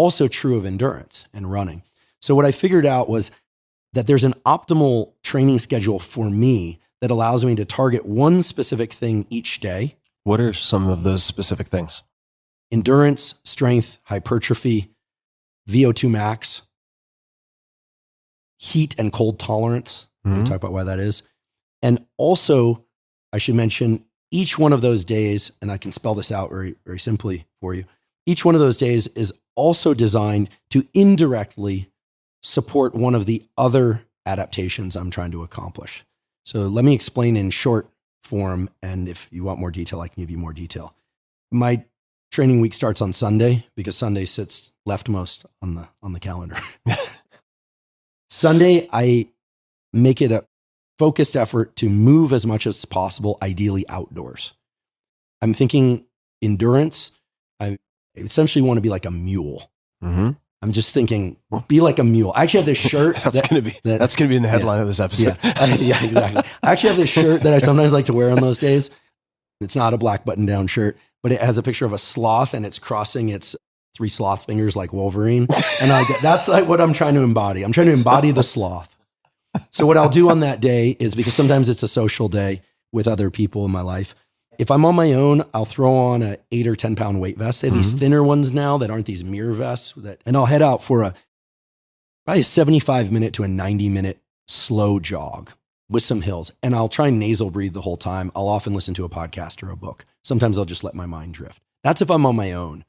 also true of endurance and running. So what I figured out was that there's an optimal training schedule for me that allows me to target one specific thing each day. What are some of those specific things? Endurance, strength, hypertrophy, VO2 max, heat and cold tolerance. Mm-hmm. We'll talk about why that is. And also, I should mention each one of those days, and I can spell this out very, very simply for you. Each one of those days is also designed to indirectly support one of the other adaptations I'm trying to accomplish. So let me explain in short form, and if you want more detail, I can give you more detail. My training week starts on Sunday because Sunday sits leftmost on the calendar. Sunday, I make it a focused effort to move as much as possible, ideally outdoors. I'm thinking endurance. I essentially want to be like a mule. Mm-hmm. I'm just thinking, be like a mule. I actually have this shirt. That's going to be in the headline of this episode. Yeah, exactly. I actually have this shirt that I sometimes like to wear on those days. It's not a black button-down shirt, but it has a picture of a sloth and it's crossing its 3 sloth fingers like Wolverine. And that's like what I'm trying to embody. I'm trying to embody the sloth. So what I'll do on that day is, because sometimes it's a social day with other people in my life, if I'm on my own, I'll throw on a 8 or 10 pound weight vest. They have these thinner ones now that aren't these mirror vests, and I'll head out for probably a 75-minute to a 90-minute slow jog with some hills. And I'll try and nasal breathe the whole time. I'll often listen to a podcast or a book. Sometimes I'll just let my mind drift. That's if I'm on my own.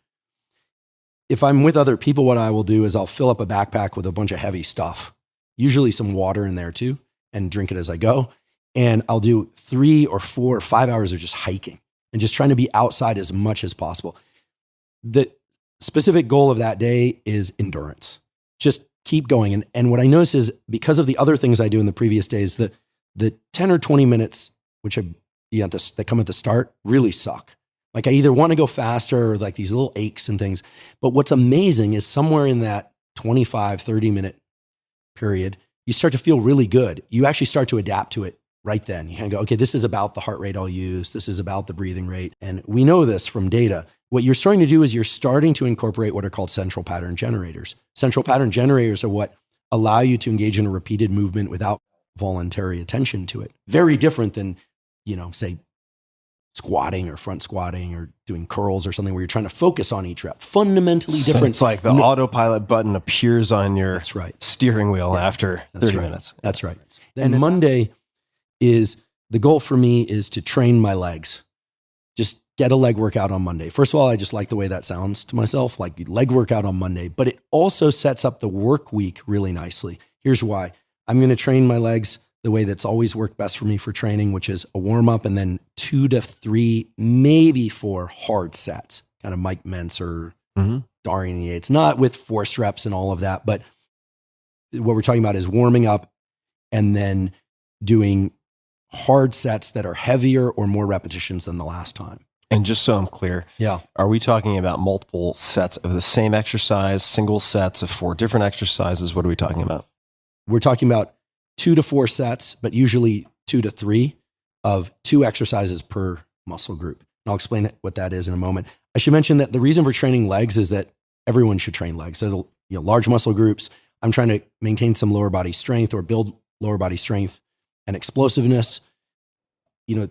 If I'm with other people, what I will do is I'll fill up a backpack with a bunch of heavy stuff, usually some water in there too, and drink it as I go. And I'll do 3 or 4 or 5 hours of just hiking and just trying to be outside as much as possible. The specific goal of that day is endurance. Just keep going. And what I notice is, because of the other things I do in the previous days, the 10 or 20 minutes, which that come at the start, really suck. Like I either want to go faster or like these little aches and things. But what's amazing is somewhere in that 25, 30 minute period, you start to feel really good. You actually start to adapt to it right then. You kind of go, okay, this is about the heart rate I'll use. This is about the breathing rate. And we know this from data. What you're starting to do is you're starting to incorporate what are called central pattern generators. Central pattern generators are what allow you to engage in a repeated movement without voluntary attention to it. Very different than, say, squatting or front squatting or doing curls or something where you're trying to focus on each rep. Fundamentally different. So it's like the autopilot button appears on your right. steering wheel after 30 right. minutes. That's right. And Monday is, the goal for me is to train my legs. Just get a leg workout on Monday. First of all, I just like the way that sounds to myself, like leg workout on Monday, but it also sets up the work week really nicely. Here's why. I'm going to train my legs the way that's always worked best for me for training, which is a warm up and then 2 to 3, maybe 4 hard sets, kind of Mike Mentzer, Darian Yates, not with forced reps and all of that. But what we're talking about is warming up and then doing hard sets that are heavier or more repetitions than the last time. And just so I'm clear, are we talking about multiple sets of the same exercise, single sets of 4 different exercises? What are we talking about? We're talking about 2 to 4 sets, but usually 2 to 3 of 2 exercises per muscle group. And I'll explain what that is in a moment. I should mention that the reason for training legs is that everyone should train legs. So the large muscle groups, I'm trying to maintain some lower body strength or build lower body strength and explosiveness. The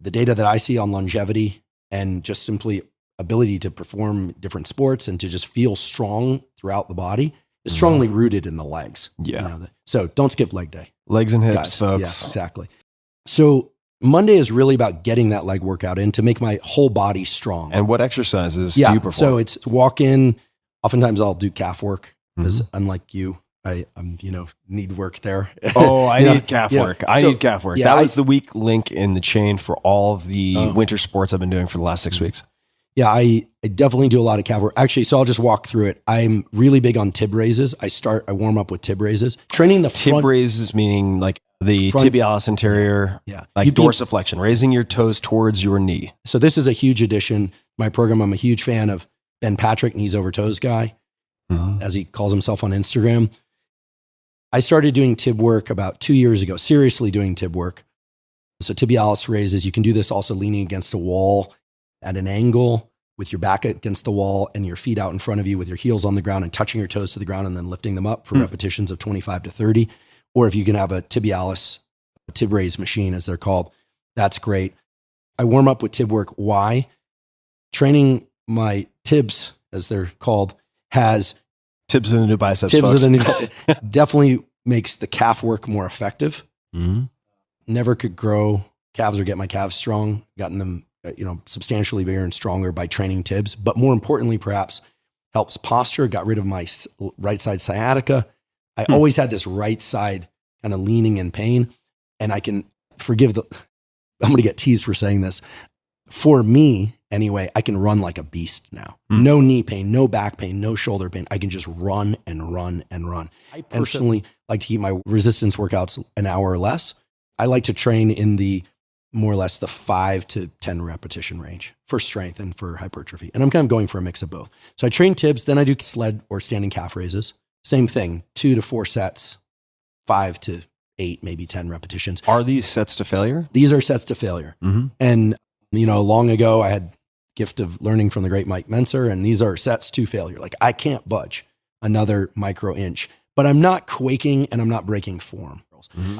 data that I see on longevity and just simply ability to perform different sports and to just feel strong throughout the body is strongly rooted in the legs. Yeah. So don't skip leg day. Legs and hips, guys, folks. Yeah, exactly. So Monday is really about getting that leg workout in to make my whole body strong. And what exercises do you perform? So it's walk in. Oftentimes I'll do calf work because unlike you, I'm need work there. Oh, I need calf work. I need calf work. Yeah, that was the weak link in the chain for all of the winter sports I've been doing for the last 6 weeks. Yeah, I definitely do a lot of calf work. Actually, so I'll just walk through it. I'm really big on tib raises. I warm up with tib raises. Training the tib raises meaning like the tibialis anterior, like dorsiflexion, raising your toes towards your knee. So this is a huge addition. My program, I'm a huge fan of Ben Patrick, knees over toes guy, as he calls himself on Instagram. I started doing tib work about 2 years ago, seriously doing tib work. So tibialis raises, you can do this also leaning against a wall at an angle with your back against the wall and your feet out in front of you with your heels on the ground and touching your toes to the ground and then lifting them up for repetitions of 25 to 30. Or if you can have a tibialis, a tib raise machine as they're called, that's great. I warm up with tib work. Why? Training my tibs, as they're called, has Tibs are the new biceps. tibs folks. are the new, definitely makes the calf work more effective. Mm-hmm. Never could grow calves or get my calves strong, gotten them substantially bigger and stronger by training tibs. But more importantly, perhaps helps posture, got rid of my right side sciatica. I always had this right side kind of leaning in pain, and I can forgive I'm going to get teased for saying this. For me, anyway, I can run like a beast now. No knee pain, no back pain, no shoulder pain. I can just run and run and run. I personally like to keep my resistance workouts an hour or less. I like to train in the more or less the 5 to 10 repetition range for strength and for hypertrophy. And I'm kind of going for a mix of both. So I train tibs, then I do sled or standing calf raises. Same thing, 2 to 4 sets, 5 to 8, maybe 10 repetitions. Are these sets to failure? These are sets to failure. And, long ago I had gift of learning from the great Mike Menser, and these are sets to failure. Like I can't budge another micro inch, but I'm not quaking and I'm not breaking form.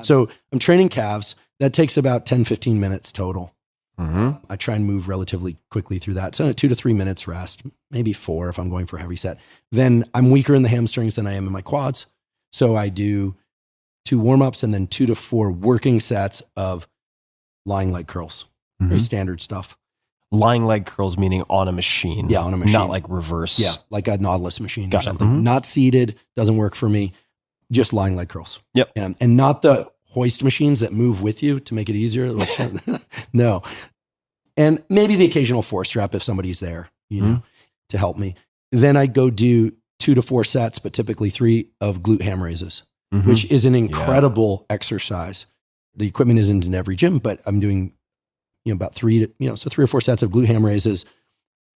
So I'm training calves. That takes about 10, 15 minutes total. I try and move relatively quickly through that. So 2 to 3 minutes rest, maybe 4 if I'm going for a heavy set. Then I'm weaker in the hamstrings than I am in my quads. So I do 2 warm-ups and then 2 to 4 working sets of lying leg curls. Very standard stuff. Lying leg curls meaning on a machine. Yeah, on a machine. Not like reverse. Yeah, like a Nautilus machine Got or something. Not seated, doesn't work for me. Just lying leg curls. Yep. And not the hoist machines that move with you to make it easier. No. And maybe the occasional force rep if somebody's there, to help me. Then I go do 2 to 4 sets, but typically 3 of glute ham raises, which is an incredible exercise. The equipment isn't in every gym, but I'm doing, about 3 or 4 sets of glute ham raises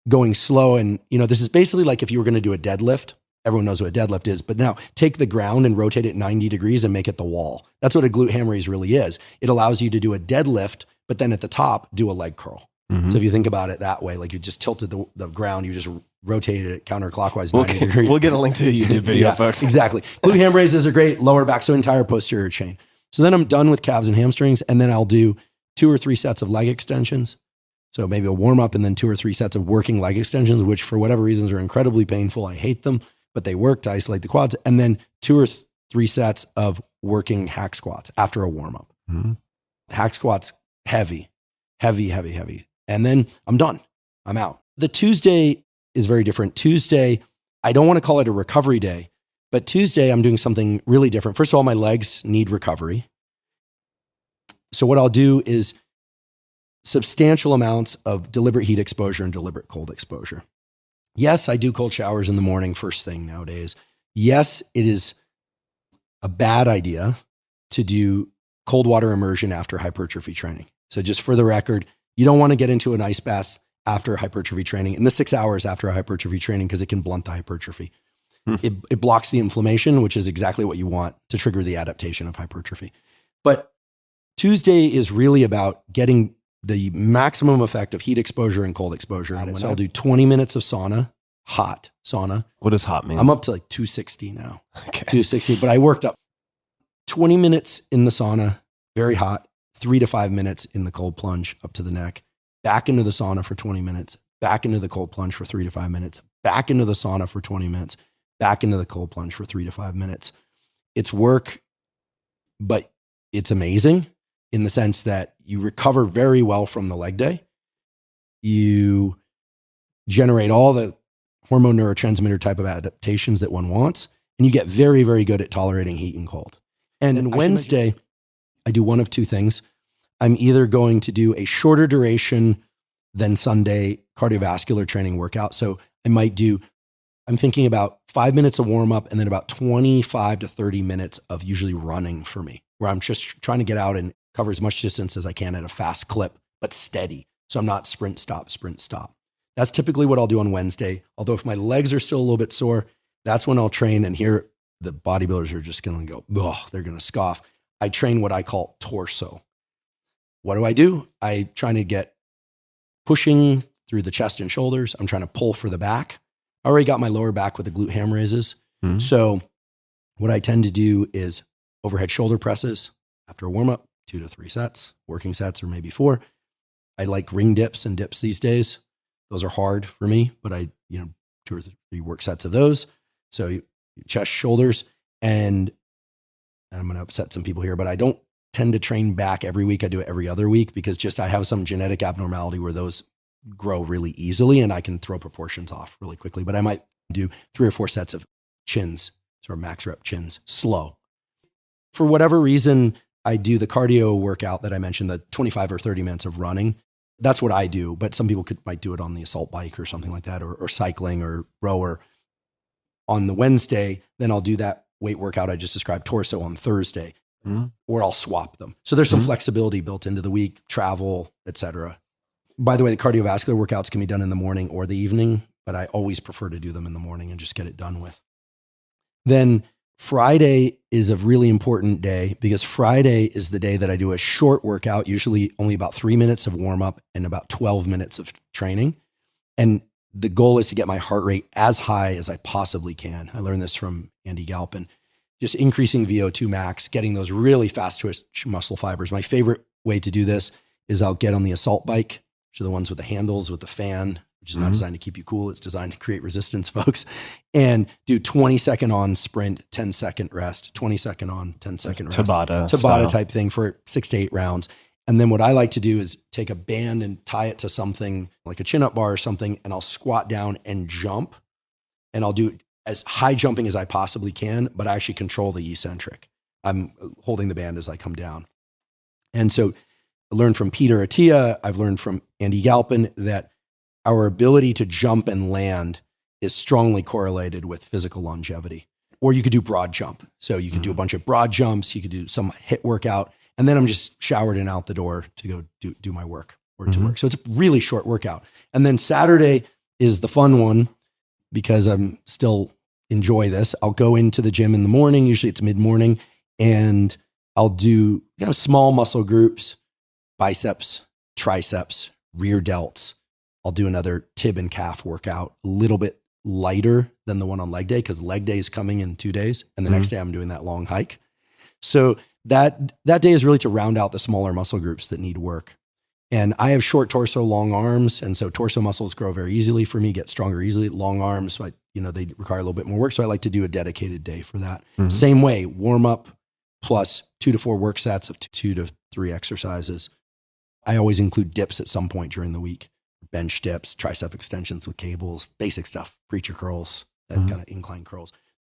going slow. And, this is basically like if you were going to do a deadlift. Everyone knows what a deadlift is, but now take the ground and rotate it 90 degrees and make it the wall. That's what a glute ham raise really is. It allows you to do a deadlift, but then at the top, do a leg curl. So if you think about it that way, like you just tilted the ground, you just rotated it counterclockwise 90 degrees. We'll get a link to the YouTube video, folks. Exactly. Glute ham raises are great, lower back, so entire posterior chain. So then I'm done with calves and hamstrings, and then I'll do 2 or 3 sets of leg extensions. So maybe a warm up and then 2 or 3 sets of working leg extensions, which for whatever reasons are incredibly painful. I hate them, but they work to isolate the quads. And then 2 or 3 sets of working hack squats after a warm up. Hack squats, heavy. And then I'm done. I'm out. The Tuesday is very different. Tuesday, I don't want to call it a recovery day, but Tuesday I'm doing something really different. First of all, my legs need recovery. So what I'll do is substantial amounts of deliberate heat exposure and deliberate cold exposure. Yes, I do cold showers in the morning, first thing nowadays. Yes, it is a bad idea to do cold water immersion after hypertrophy training. So just for the record, you don't want to get into an ice bath after hypertrophy training in the 6 hours after a hypertrophy training because it can blunt the hypertrophy. It blocks the inflammation, which is exactly what you want to trigger the adaptation of hypertrophy. But Tuesday is really about getting the maximum effect of heat exposure and cold exposure. So I'll do 20 minutes of sauna, hot sauna. What does hot mean? I'm up to like 260 now. Okay. 260, but I worked up 20 minutes in the sauna, very hot, 3 to 5 minutes in the cold plunge up to the neck, back into the sauna for 20 minutes, back into the cold plunge for 3 to 5 minutes, back into the sauna for 20 minutes, back into the cold plunge for 3 to 5 minutes. It's work, but it's amazing in the sense that you recover very well from the leg day. You generate all the hormone neurotransmitter type of adaptations that one wants, and you get very, very good at tolerating heat and cold. And on Wednesday, I do one of 2 things. I'm either going to do a shorter duration than Sunday cardiovascular training workout. So I'm thinking about 5 minutes of warm up and then about 25 to 30 minutes of usually running for me, where I'm just trying to get out and cover as much distance as I can at a fast clip, but steady. So I'm not sprint, stop. That's typically what I'll do on Wednesday. Although if my legs are still a little bit sore, that's when I'll train. And here the bodybuilders are just going to go, they're going to scoff. I train what I call torso. What do? I try to get pushing through the chest and shoulders. I'm trying to pull for the back. I already got my lower back with the glute ham raises. Mm-hmm. So what I tend to do is overhead shoulder presses after a warm up, 2 to 3 sets, working sets, or maybe 4. I like ring dips and dips these days. Those are hard for me, but 2 or 3 work sets of those. So chest, shoulders, and I'm going to upset some people here, but I don't tend to train back every week. I do it every other week because I have some genetic abnormality where those grow really easily and I can throw proportions off really quickly. But I might do 3 or 4 sets of chins, sort of max rep chins, slow. For whatever reason, I do the cardio workout that I mentioned, the 25 or 30 minutes of running. That's what I do, but some people might do it on the assault bike or something like that, or cycling or rower. On the Wednesday, then I'll do that weight workout I just described, torso, on Thursday, or I'll swap them. So there's some flexibility built into the week, travel, etc. By the way, the cardiovascular workouts can be done in the morning or the evening, but I always prefer to do them in the morning and just get it done with. Then Friday is a really important day because Friday is the day that I do a short workout, usually only about 3 minutes of warm up and about 12 minutes of training. And the goal is to get my heart rate as high as I possibly can. I learned this from Andy Galpin, just increasing VO2 max, getting those really fast twitch muscle fibers. My favorite way to do this is I'll get on the assault bike, which are the ones with the handles, with the fan, which is not designed to keep you cool. It's designed to create resistance, folks. And do 20-second on sprint, 10-second rest, 20-second on, 10-second rest. Tabata type thing for 6 to 8 rounds. And then what I like to do is take a band and tie it to something like a chin-up bar or something, and I'll squat down and jump. And I'll do as high jumping as I possibly can, but I actually control the eccentric. I'm holding the band as I come down. And so I learned from Peter Attia, I've learned from Andy Galpin that our ability to jump and land is strongly correlated with physical longevity. Or you could do broad jump. So you could do a bunch of broad jumps, you could do some HIIT workout, and then I'm just showered and out the door to go do my work or to work. So it's a really short workout. And then Saturday is the fun one because I'm still enjoy this. I'll go into the gym in the morning, usually it's mid-morning, and I'll do small muscle groups, biceps, triceps, rear delts. I'll do another tib and calf workout, a little bit lighter than the one on leg day because leg day is coming in 2 days. And the next day I'm doing that long hike. So that day is really to round out the smaller muscle groups that need work. And I have short torso, long arms. And so torso muscles grow very easily for me, get stronger easily. Long arms, they require a little bit more work. So I like to do a dedicated day for that. Same way, warm up plus 2 to 4 work sets of 2 to 3 exercises. I always include dips at some point during the week. Bench dips, tricep extensions with cables, basic stuff, preacher curls, that kind of incline curls.